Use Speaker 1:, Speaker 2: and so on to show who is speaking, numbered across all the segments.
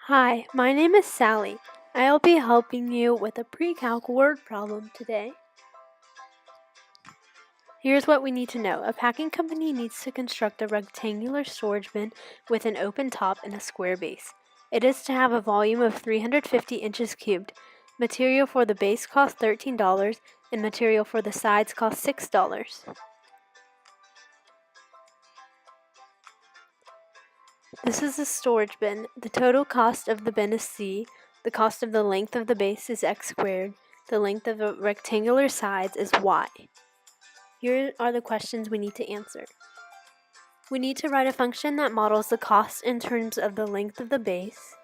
Speaker 1: Hi, my name is Sally. I'll be helping you with a precalc word problem today. Here's what we need to know. A packing company needs to construct a rectangular storage bin with an open top and a square base. It is to have a volume of 350 inches cubed. Material for the base costs $13 and material for the sides costs $6. This is a storage bin. The total cost of the bin is C. The cost of the length of the base is x squared. The length of the rectangular sides is y. Here are the questions we need to answer. We need to write a function that models the cost in terms of the length of the base.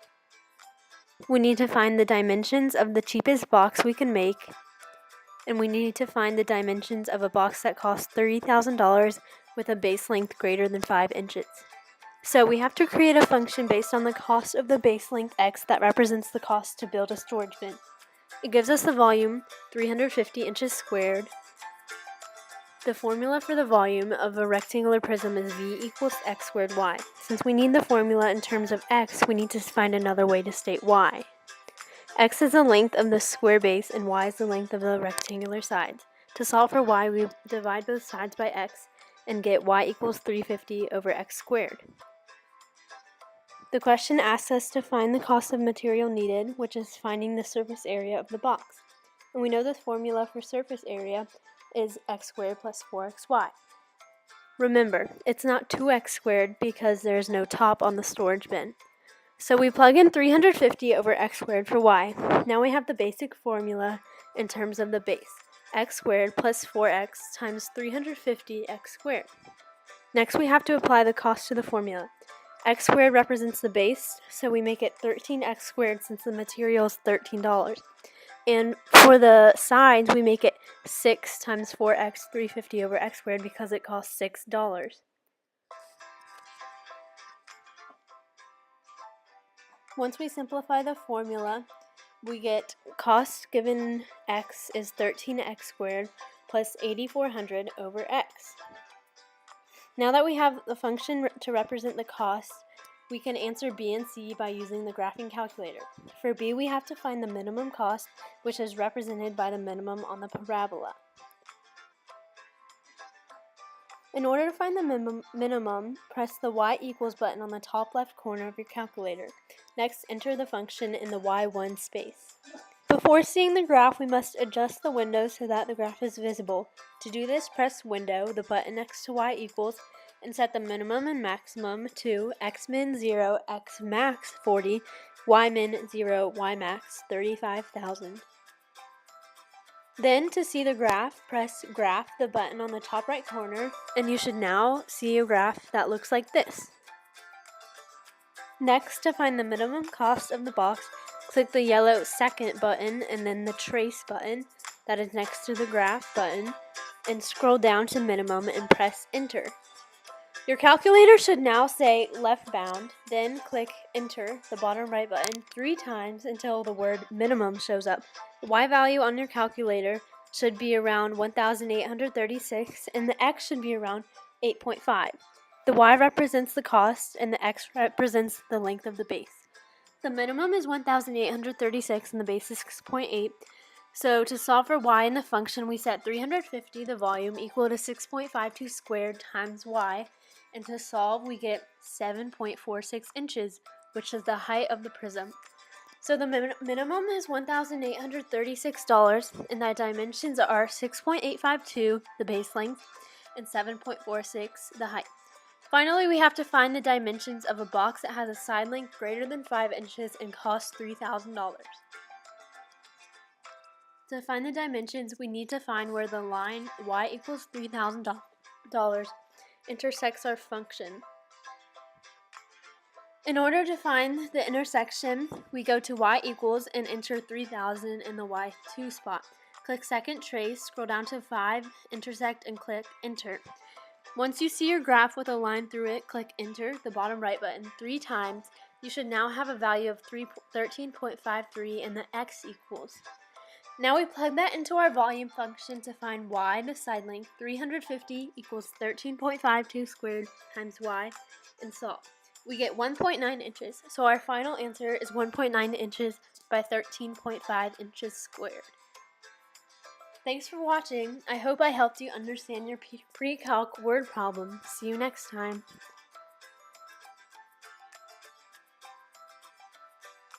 Speaker 1: We need to find the dimensions of the cheapest box we can make. And we need to find the dimensions of a box that costs $30,000 with a base length greater than 5 inches. So we have to create a function based on the cost of the base length x that represents the cost to build a storage bin. It gives us the volume, 350 inches squared. The formula for the volume of a rectangular prism is V equals x squared y. Since we need the formula in terms of x, we need to find another way to state y. X is the length of the square base and y is the length of the rectangular sides. To solve for y, we divide both sides by x and get y equals 350 over x squared. The question asks us to find the cost of material needed, which is finding the surface area of the box. And we know the formula for surface area is x squared plus 4xy. Remember, it's not 2x squared because there's no top on the storage bin. So we plug in 350 over x squared for y. Now we have the basic formula in terms of the base, x squared plus 4x times 350 x squared. Next we have to apply the cost to the formula. X squared represents the base, so we make it 13x squared since the material is $13. And for the sides, we make it 6 times 4x 350 over x squared because it costs $6. Once we simplify the formula, we get cost given x is 13x squared plus 8400 over x. Now that we have the function to represent the cost, we can answer B and C by using the graphing calculator. For B, we have to find the minimum cost, which is represented by the minimum on the parabola. In order to find the minimum, press the y equals button on the top left corner of your calculator. Next, enter the function in the y1 space. Before seeing the graph, we must adjust the window so that the graph is visible. To do this, press Window, the button next to y equals, and set the minimum and maximum to x min 0, x max 40, y min 0, y max 35,000. Then, to see the graph, press Graph, the button on the top right corner, and you should now see a graph that looks like this. Next, to find the minimum cost of the box, click the yellow Second button and then the Trace button that is next to the Graph button, and scroll down to minimum and press Enter. Your calculator should now say left bound, then click Enter, the bottom right button, 3 times until the word minimum shows up. The y value on your calculator should be around 1,836 and the x should be around 8.5. The y represents the cost and the x represents the length of the base. The minimum is 1,836 and the base is 6.8. So to solve for y in the function, we set 350, the volume, equal to 6.52 squared times y. And to solve, we get 7.46 inches, which is the height of the prism. So the minimum is $1,836, and the dimensions are 6.852, the base length, and 7.46, the height. Finally, we have to find the dimensions of a box that has a side length greater than 5 inches and costs $3,000. To find the dimensions, we need to find where the line y equals $3,000 intersects our function. In order to find the intersection, we go to y equals and enter 3,000 in the y2 spot. Click Second Trace, scroll down to 5, intersect, and click Enter. Once you see your graph with a line through it, click Enter, the bottom right button, 3 times. You should now have a value of 13.53 and the x equals. Now we plug that into our volume function to find y, the side length, 350 equals 13.52 squared times y, and solve. we get 1.9 inches. So our final answer is 1.9 inches by 13.5 inches squared. Thanks for watching. I hope I helped you understand your pre-calc word problem. See you next time.